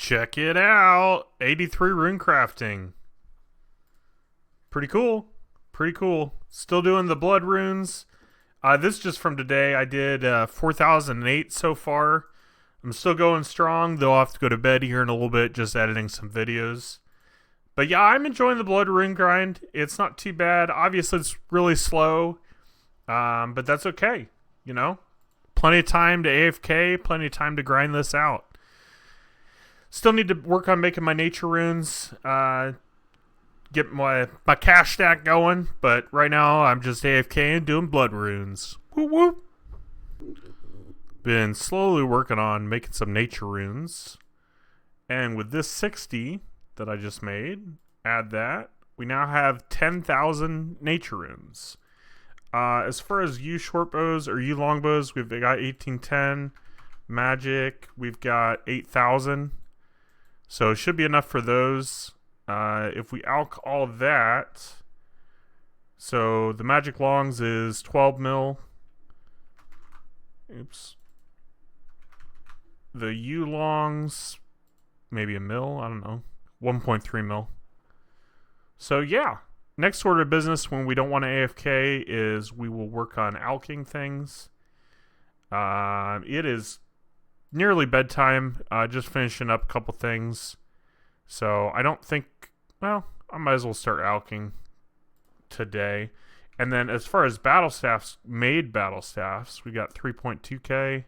Check it out. 83 rune crafting. Pretty cool. Pretty cool. Still doing the blood runes. This is just from today. I did 4,008 so far. I'm still going strong, though I'll have to go to bed here in a little bit, just editing some videos. But yeah, I'm enjoying the blood rune grind. It's not too bad. Obviously, it's really slow, but that's okay. You know, plenty of time to AFK, plenty of time to grind this out. Still need to work on making my nature runes, get my cash stack going, but right now I'm just AFK and doing blood runes. Whoop whoop. Been slowly working on making some nature runes. And with this 60 that I just made, add that, we now have 10,000 nature runes. As far as U short bows or U long bows, we've got 1810. Magic, we've got 8,000. So it should be enough for those. If we alch all that, so the magic longs is 12 mil. Oops. The U longs, maybe a mil, I don't know. 1.3 mil. So yeah, next order of business when we don't want to AFK is we will work on alching things. It is nearly bedtime, just finishing up a couple things. So I don't think, well, I might as well start alching today. And then as far as battle staffs, made battle staffs, we got 3.2k,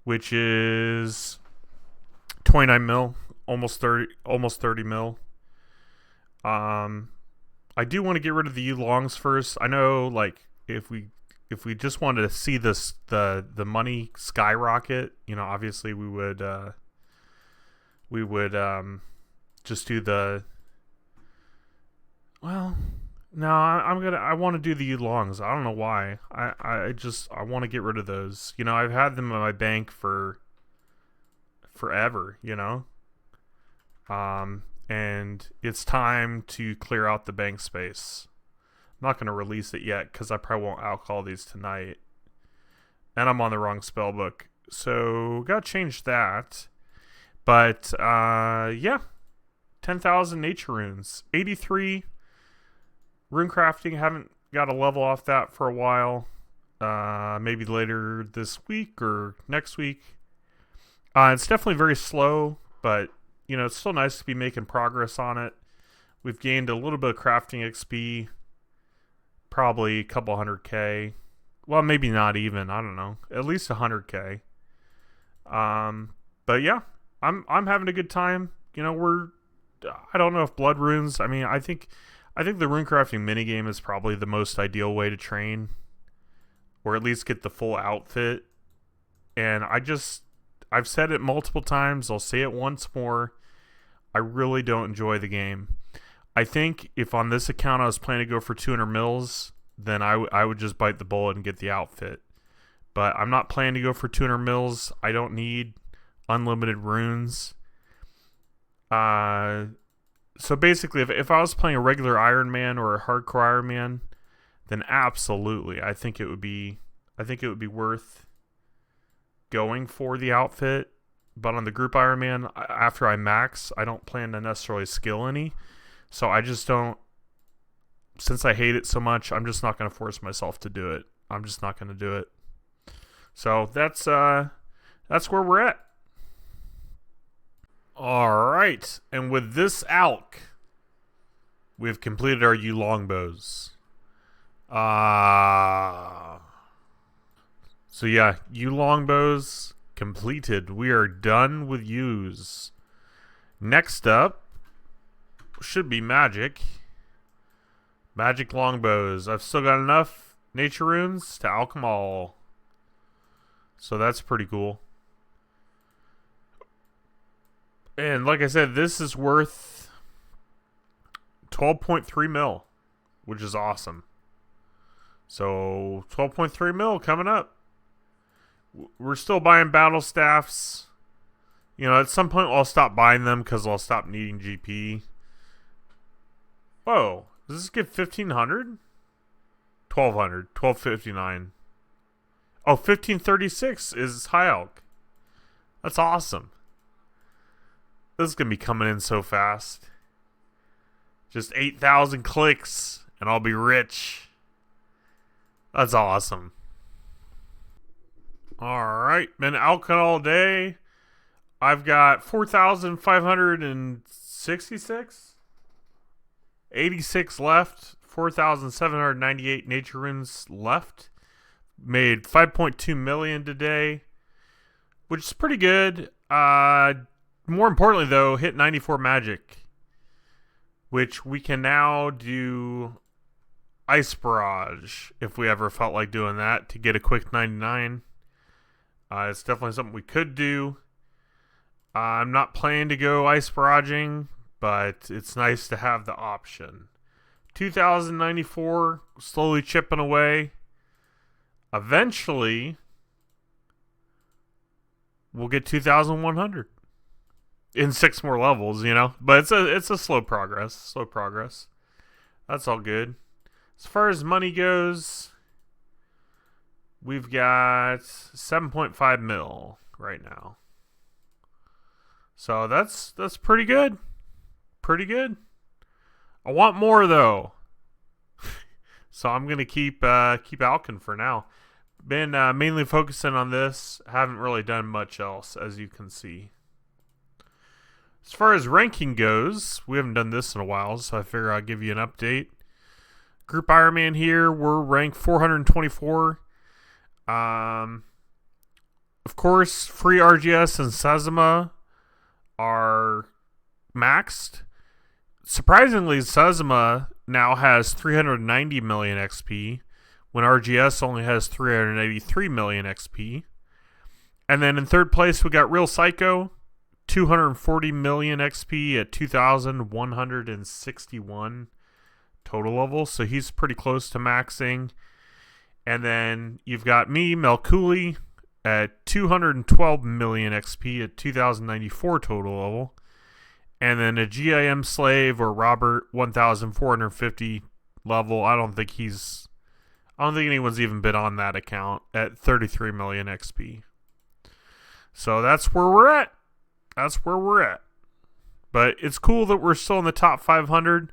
which is 29 mil, almost 30 mil. I do want to get rid of the U longs first. I know, like, if we just wanted to see this the money skyrocket, you know, obviously we would just do the, well, no, I want to do the U longs. I don't know why. I want to get rid of those. You know, I've had them in my bank for forever, you know. And it's time to clear out the bank space. I'm not going to release it yet because I probably won't alcohol these tonight. And I'm on the wrong spell book. So, got to change that. But, yeah. 10,000 nature runes. 83 rune crafting. Haven't got a level off that for a while. Maybe later this week or next week. It's definitely very slow, but you know, it's still nice to be making progress on it. We've gained a little bit of crafting XP, probably a couple 100k. Well, maybe not even. I don't know. At least 100k. But yeah, I'm having a good time. You know, I don't know if blood runes. I mean, I think the rune crafting minigame is probably the most ideal way to train, or at least get the full outfit. And I've said it multiple times. I'll say it once more. I really don't enjoy the game. I think if on this account I was planning to go for 200 mils, then I would just bite the bullet and get the outfit. But I'm not planning to go for 200 mils. I don't need unlimited runes. So basically, if I was playing a regular Iron Man or a hardcore Iron Man, then absolutely, I think it would be worth going for the outfit. But on the group Iron Man, after I max, I don't plan to necessarily skill any. So I just don't, since I hate it so much, I'm just not going to force myself to do it. I'm just not going to do it. So that's where we're at. All right, and with this alch, we've completed our U longbows. So yeah, U longbows completed. We are done with U's. Next up should be magic. Magic longbows. I've still got enough nature runes to alch them all. So that's pretty cool. And like I said, this is worth 12.3 mil, which is awesome. So 12.3 mil coming up. We're still buying battle staffs. You know, at some point I'll stop buying them because I'll stop needing GP. Whoa, does this get 1,500? 1,200, 1,259. Oh, 1,536 is high alch. That's awesome. This is going to be coming in so fast. Just 8,000 clicks and I'll be rich. That's awesome. Alright, been alching all day. I've got 4,566? 86 left. 4,798 nature runes left. Made 5.2 million today, which is pretty good. More importantly, though, hit 94 magic, which we can now do Ice Barrage if we ever felt like doing that to get a quick 99. It's definitely something we could do. I'm not planning to go Ice Barraging, but it's nice to have the option. 2,094, slowly chipping away. Eventually, we'll get 2,100 in 6 more levels, you know. But it's a slow progress. Slow progress. That's all good. As far as money goes, we've got 7.5 mil right now. So that's pretty good. Pretty good. I want more though. So I'm gonna keep alching for now. Been mainly focusing on this. Haven't really done much else, as you can see. As far as ranking goes, we haven't done this in a while, so I figure I'll give you an update. Group Ironman here, we're ranked 424. Of course, free RGS and Sezima are maxed. Surprisingly, Sezima now has 390 million XP, when RGS only has 383 million XP. And then in third place, we got Real Psycho, 240 million XP at 2,161 total level. So he's pretty close to maxing. And then you've got me, Melkuli, at 212 million XP at 2,094 total level. And then a GIM Slave or Robert, 1,450 level. I don't think anyone's even been on that account at 33 million XP. So that's where we're at. But it's cool that we're still in the top 500.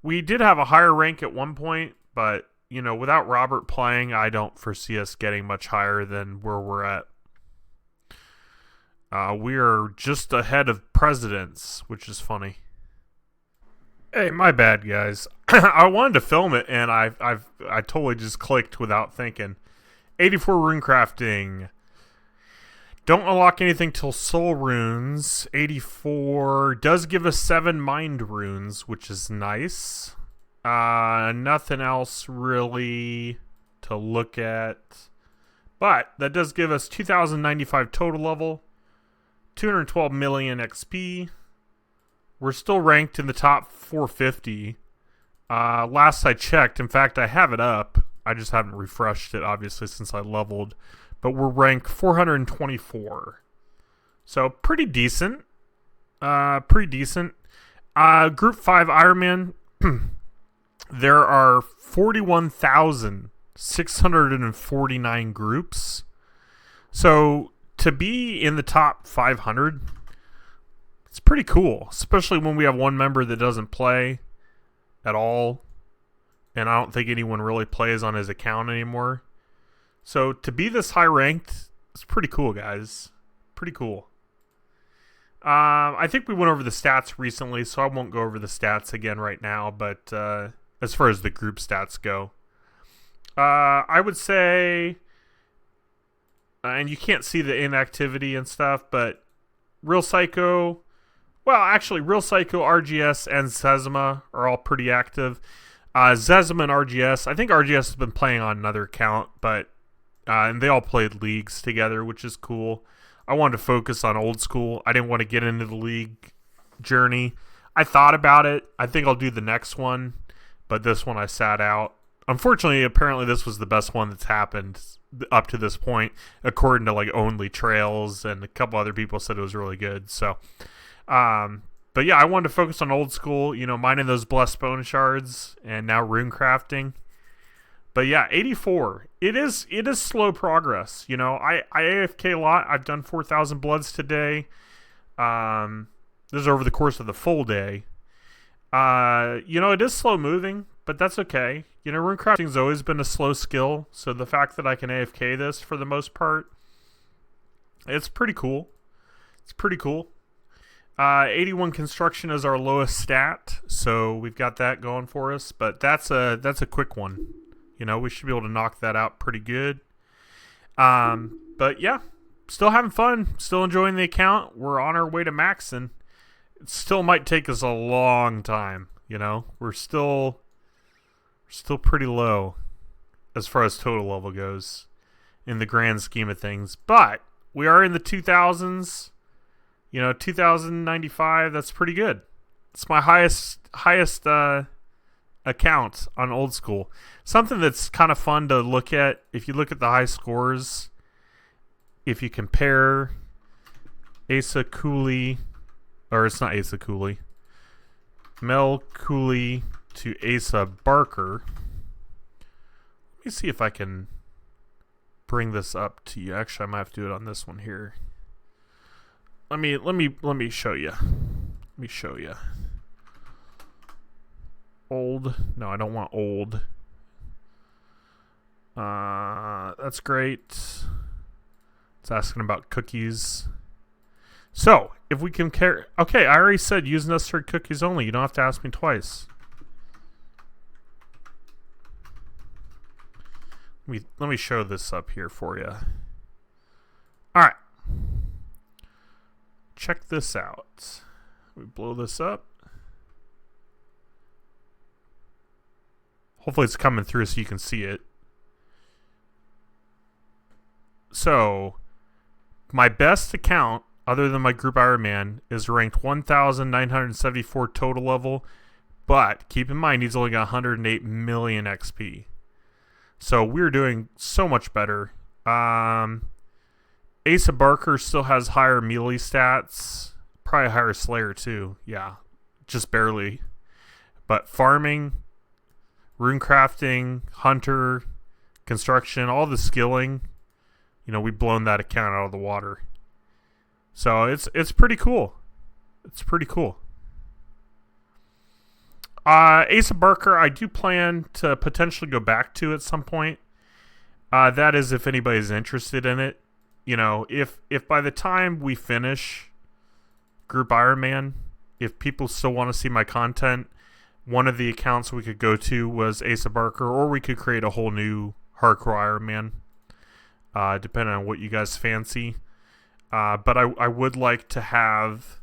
We did have a higher rank at one point, but you know, without Robert playing, I don't foresee us getting much higher than where we're at. We are just ahead of presidents, which is funny. Hey, my bad, guys. I wanted to film it, and I totally just clicked without thinking. 84 rune crafting. Don't unlock anything till soul runes. 84 does give us 7 mind runes, which is nice. Nothing else really to look at. But that does give us 2,095 total level. 212 million XP. We're still ranked in the top 450. Last I checked, in fact, I have it up. I just haven't refreshed it, obviously, since I leveled. But we're ranked 424. So, pretty decent. Group 5 Ironman. There are 41,649 groups. So, to be in the top 500, it's pretty cool, especially when we have one member that doesn't play at all, and I don't think anyone really plays on his account anymore. So to be this high ranked, it's pretty cool, guys. Pretty cool. I think we went over the stats recently, so I won't go over the stats again right now, but as far as the group stats go, I would say... and you can't see the inactivity and stuff, but Real Psycho... Well, actually, Real Psycho, RGS, and Sezima are all pretty active. Sezima and RGS... I think RGS has been playing on another account, but... and they all played leagues together, which is cool. I wanted to focus on old school. I didn't want to get into the league journey. I thought about it. I think I'll do the next one, but this one I sat out. Unfortunately, apparently this was the best one that's happened up to this point, according to like Only Trails, and a couple other people said it was really good. So, but yeah, I wanted to focus on old school, you know, mining those blessed bone shards and now rune crafting. But yeah, 84. It is slow progress. You know, I AFK a lot. I've done 4,000 bloods today. You This is over the course of the full day. It is slow moving, but that's okay. Runecrafting's always been a slow skill, so the fact that I can AFK this for the most part, it's pretty cool. 81 construction is our lowest stat, so we've got that going for us, but that's a quick one. We should be able to knock that out pretty good. But yeah, still having fun, still enjoying the account. We're on our way to maxing. It still might take us a long time, We're still pretty low as far as total level goes in the grand scheme of things. But we are in the 2000s. 2095, that's pretty good. It's my highest account on Old School. Something that's kind of fun to look at, if you look at the high scores, if you compare Asa Cooley, or it's not Asa Cooley, Mel Cooley to Asa Barker. Let me see if I can bring this up to you. Actually, I might have to do it on this one here. Let me show you. Let me show you. Old. No, I don't want old. That's great. It's asking about cookies. So, if we compare... Okay, I already said use necessary cookies only. You don't have to ask me twice. Let me show this up here for you. Alright. Check this out. We blow this up. Hopefully it's coming through so you can see it. So, my best account, other than my group Ironman, is ranked 1,974 total level. But, keep in mind, he's only got 108 million XP. So, we're doing so much better. Asa Barker still has higher melee stats. Probably higher Slayer, too. Yeah, just barely. But farming, runecrafting, hunter, construction, all the skilling, we've blown that account out of the water. So it's pretty cool. It's pretty cool. Asa Barker, I do plan to potentially go back to at some point. That is if anybody's interested in it. If by the time we finish Group Ironman, if people still want to see my content, one of the accounts we could go to was Asa Barker, or we could create a whole new Hardcore Ironman, depending on what you guys fancy. But I would like to have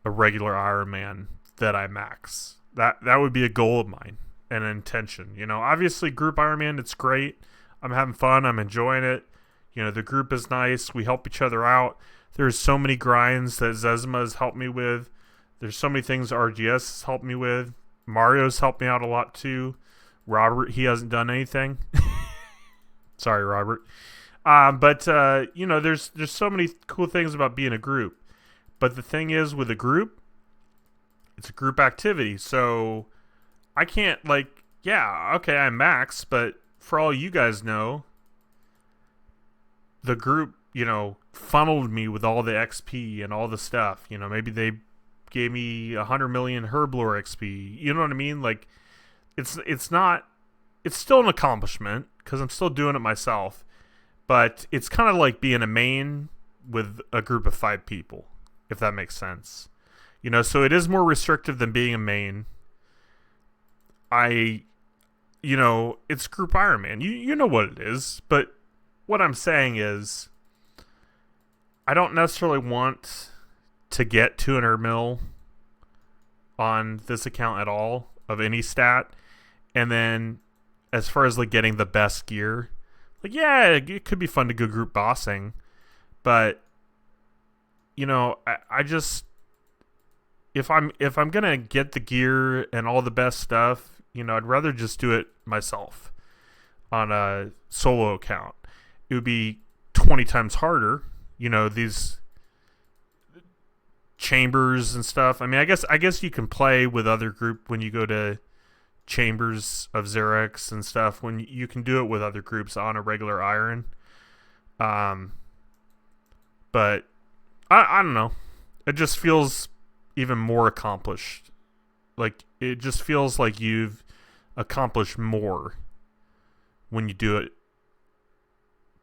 a regular Ironman that I max. That would be a goal of mine, an intention. Obviously Group Ironman, it's great. I'm having fun. I'm enjoying it. The group is nice. We help each other out. There's so many grinds that Zezima has helped me with. There's so many things RGS has helped me with. Mario's helped me out a lot too. Robert, he hasn't done anything. Sorry, Robert. But there's so many cool things about being a group. But the thing is, with a group, it's a group activity. So I can't I'm max, but for all you guys know, the group, funneled me with all the XP and all the stuff. Maybe they gave me 100 million Herblore XP. You know what I mean? It's still an accomplishment because I'm still doing it myself. But it's kind of like being a main with a group of 5 people, if that makes sense. So it is more restrictive than being a main. It's Group Ironman. You know what it is, but what I'm saying is I don't necessarily want to get 200 mil on this account at all of any stat. And then as far as getting the best gear, it could be fun to go group bossing, but I just, if I'm gonna get the gear and all the best stuff, I'd rather just do it myself on a solo account. It would be 20 times harder, these chambers and stuff. I mean, I guess you can play with other group when you go to chambers of Xerox and stuff, when you can do it with other groups on a regular iron. But I don't know. it just feels even more accomplished. Like, it just feels like you've accomplished more when you do it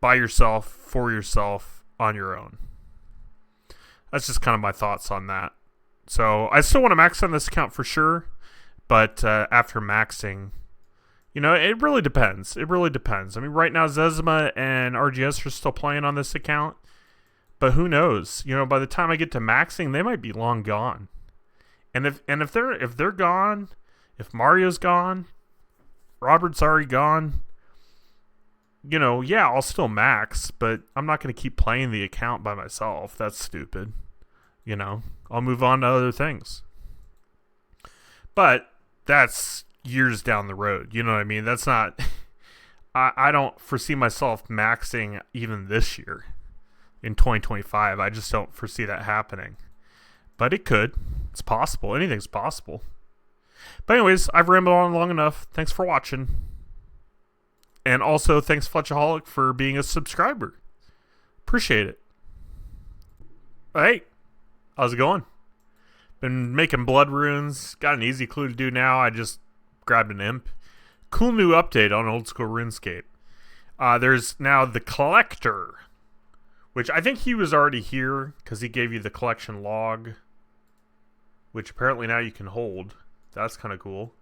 by yourself, for yourself, on your own. That's just kind of my thoughts on that. So I still want to max on this account for sure, but after maxing, you know, it really depends. It really depends. I mean, right now Zezima and RGS are still playing on this account, but who knows? You know, by the time I get to maxing, they might be long gone. And if they're gone, if Mario's gone, Robert's already gone, you know, yeah, I'll still max, but I'm not going to keep playing the account by myself. That's stupid. You know, I'll move on to other things. But that's years down the road. You know what I mean? That's not... I don't foresee myself maxing even this year in 2025. I just don't foresee that happening. But it could. It's possible. Anything's possible. But anyways, I've rambled on long enough. Thanks for watching. And also, thanks Fletchaholic for being a subscriber. Appreciate it. Hey, how's it going? Been making blood runes. Got an easy clue to do now. I just grabbed an imp. Cool new update on old school RuneScape. There's now the collector, which I think he was already here because he gave you the collection log, which apparently now you can hold. That's kind of cool.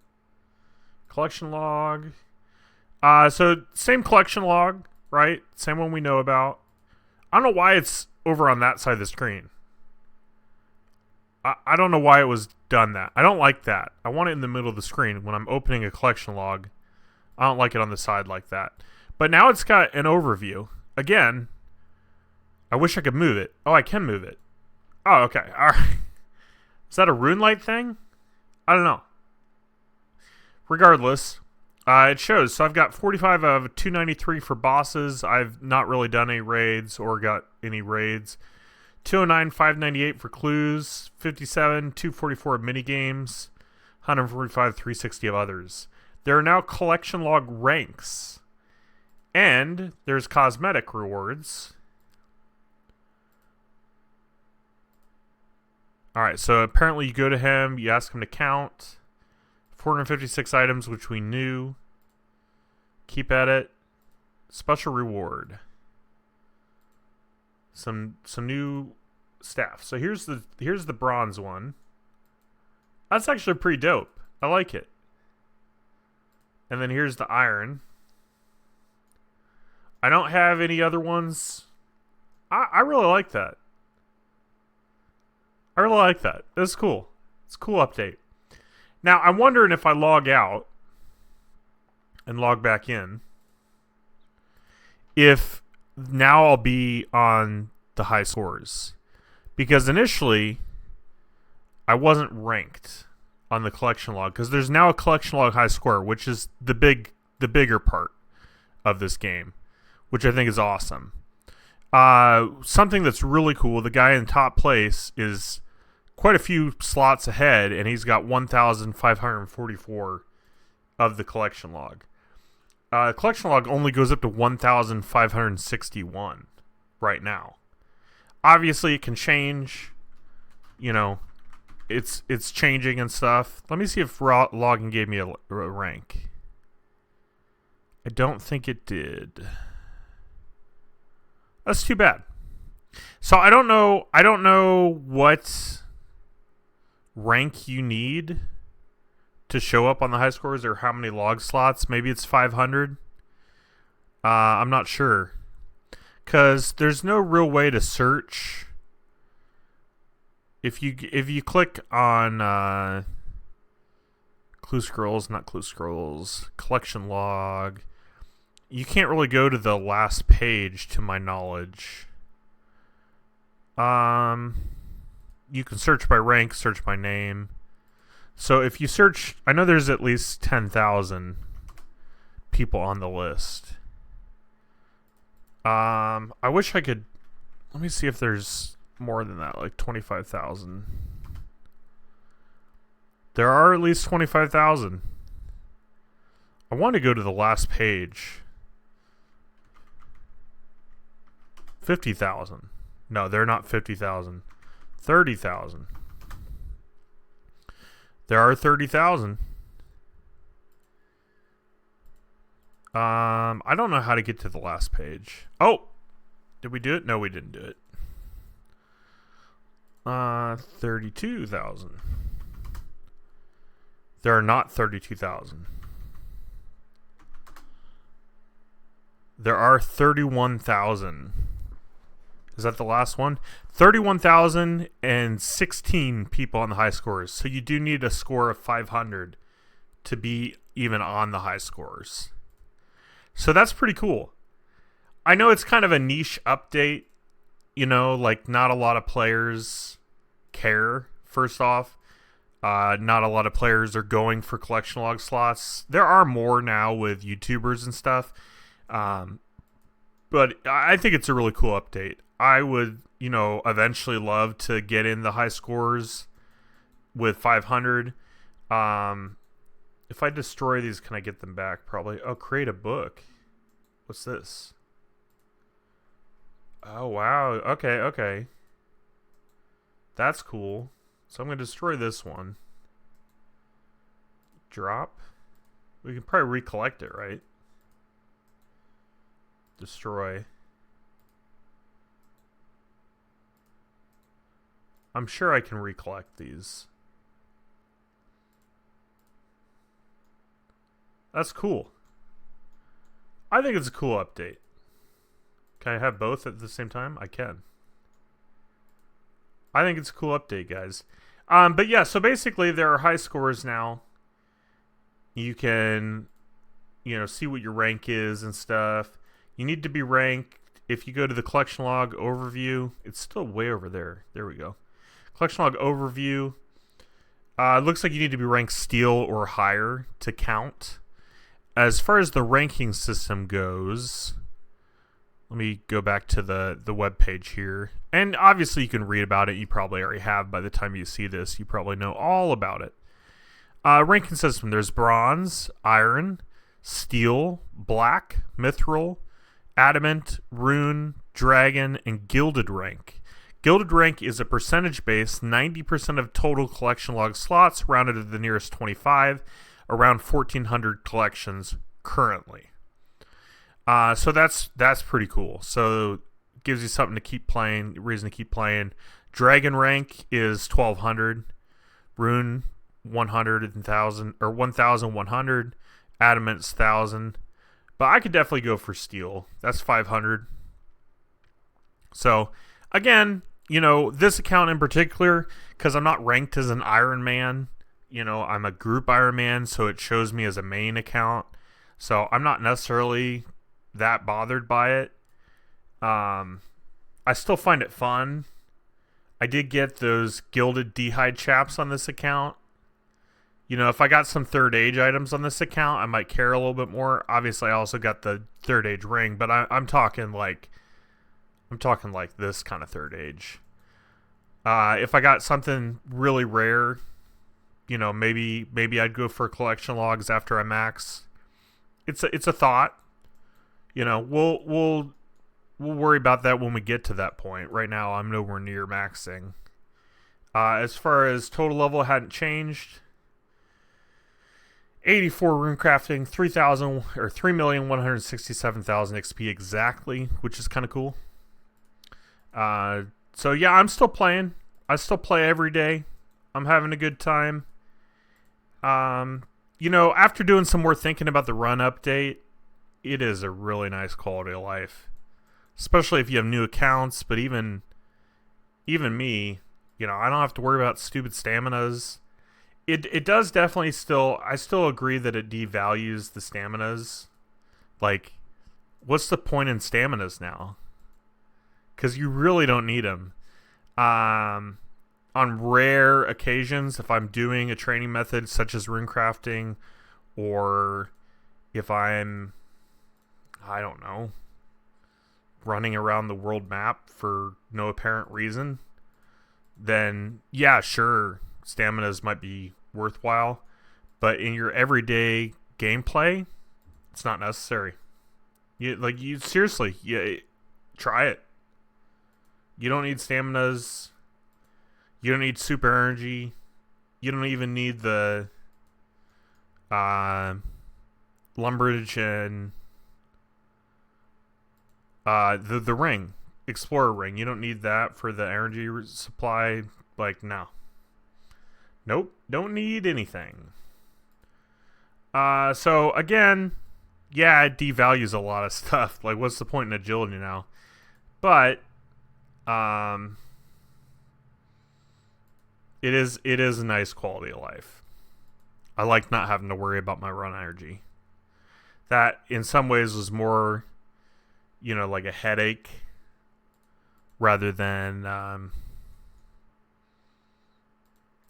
Collection log. So same collection log, right? Same one we know about. I don't know why it's over on that side of the screen. I don't know why it was done that. I don't like that. I want it in the middle of the screen when I'm opening a collection log. I don't like it on the side like that. But now it's got an overview. Again, I wish I could move it. Oh, I can move it. Oh, okay. All right. Is that a rune light thing? I don't know. Regardless, it shows. So I've got 45 out of 293 for bosses. I've not really done any raids or got any raids. 209, 598 for clues. 57, 244 of minigames. 145, 360 of others. There are now collection log ranks. And there's cosmetic rewards. Alright, so apparently you go to him, you ask him to count. 456 items, which we knew. Keep at it. Special reward. Some new staff. So here's the bronze one. That's actually pretty dope. I like it. And then here's the iron. I don't have any other ones. I really like that. I really like that. That's cool. It's a cool update. Now, I'm wondering if I log out and log back in, if now I'll be on the high scores. Because initially, I wasn't ranked on the collection log. Because there's now a collection log high score, which is the bigger part of this game, which I think is awesome. Something that's really cool, the guy in top place is quite a few slots ahead, and he's got 1,544 of the collection log. Collection log only goes up to 1,561 right now. Obviously, it can change. You know, it's changing and stuff. Let me see if logging gave me a rank. I don't think it did. That's too bad. So I don't know what rank you need to show up on the high scores, or how many log slots. Maybe it's 500. I'm not sure, because there's no real way to search. If you click on clue scrolls, collection log, you can't really go to the last page, to my knowledge. You can search by rank, search by name. So if you search, I know there's at least 10,000 people on the list. I wish I could. Let me see if there's more than that, like 25,000. There are at least 25,000. I want to go to the last page. 50,000. No, they're not 50,000. 30,000. There are 30,000. I don't know how to get to the last page. Oh, did we do it? No, we didn't do it. 32,000. There are not 32,000. There are 31,000. Is that the last one? 31,016 people on the high scores. So you do need a score of 500 to be even on the high scores. So that's pretty cool. I know it's kind of a niche update. You know, like not a lot of players care, first off. Not a lot of players are going for collection log slots. There are more now with YouTubers and stuff. But I think it's a really cool update. I would, you know, eventually love to get in the high scores with 500. If I destroy these, can I get them back? Probably. Oh, create a book. What's this? Oh, wow. Okay. That's cool. So I'm going to destroy this one. Drop. We can probably recollect it, right? Destroy. I'm sure I can recollect these. That's cool. I think it's a cool update. Can I have both at the same time? I can. I think it's a cool update, guys. But yeah, so basically there are high scores now. You can, you know, see what your rank is and stuff. You need to be ranked. If you go to the collection log overview, it's still way over there. There we go. Collection log overview. It looks like you need to be ranked steel or higher to count. As far as the ranking system goes, let me go back to the web page here. And obviously you can read about it. You probably already have by the time you see this. You probably know all about it. Ranking system. There's bronze, iron, steel, black, mithril, adamant, rune, dragon, and gilded rank. Gilded rank is a percentage base, 90% of total collection log slots, rounded to the nearest 25, around 1,400 collections currently. So that's pretty cool. So it gives you something to keep playing, reason to keep playing. Dragon rank is 1,200, rune 1,100, or 1,100, adamant's 1,000. But I could definitely go for steel. That's 500. So again, you know, this account in particular, because I'm not ranked as an Iron Man, you know, I'm a group Iron Man, so it shows me as a main account. So I'm not necessarily that bothered by it. I still find it fun. I did get those gilded D'hide chaps on this account. You know, if I got some third age items on this account, I might care a little bit more. Obviously, I also got the third age ring, but I'm talking like this kind of third age. If I got something really rare, you know, maybe I'd go for collection logs after I max. It's a thought. You know, we'll worry about that when we get to that point. Right now, I'm nowhere near maxing. As far as total level, hadn't changed. 84 rune crafting, 3,000 or 3,167,000 XP exactly, which is kind of cool. So yeah, I'm still playing. I still play every day. I'm having a good time. You know, after doing some more thinking about the run update, it is a really nice quality of life, especially if you have new accounts. But even me, you know, I don't have to worry about stupid staminas. It does definitely still, I still agree that it devalues the staminas. Like, what's the point in staminas now? Because you really don't need them. On rare occasions, if I'm doing a training method such as rune crafting, or if I'm, I don't know, running around the world map for no apparent reason, then yeah, sure, staminas might be worthwhile, but in your everyday gameplay, it's not necessary. You seriously, try it. You don't need staminas. You don't need super energy. You don't even need the Lumbridge and the ring, Explorer ring. You don't need that for the energy supply. Like, no. Nope, don't need anything. So again, yeah, it devalues a lot of stuff. Like, what's the point in agility now? But it is a nice quality of life. I like not having to worry about my run energy. That in some ways was more, like a headache rather than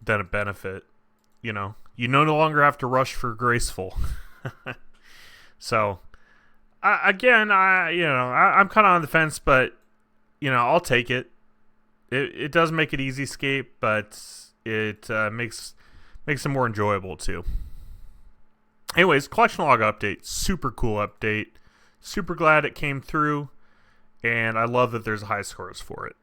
a benefit. You no longer have to rush for graceful. So, I'm kind of on the fence, but I'll take it. It does make it easy skate, but it makes it more enjoyable too. Anyways, collection log update, super cool update. Super glad it came through, and I love that there's high scores for it.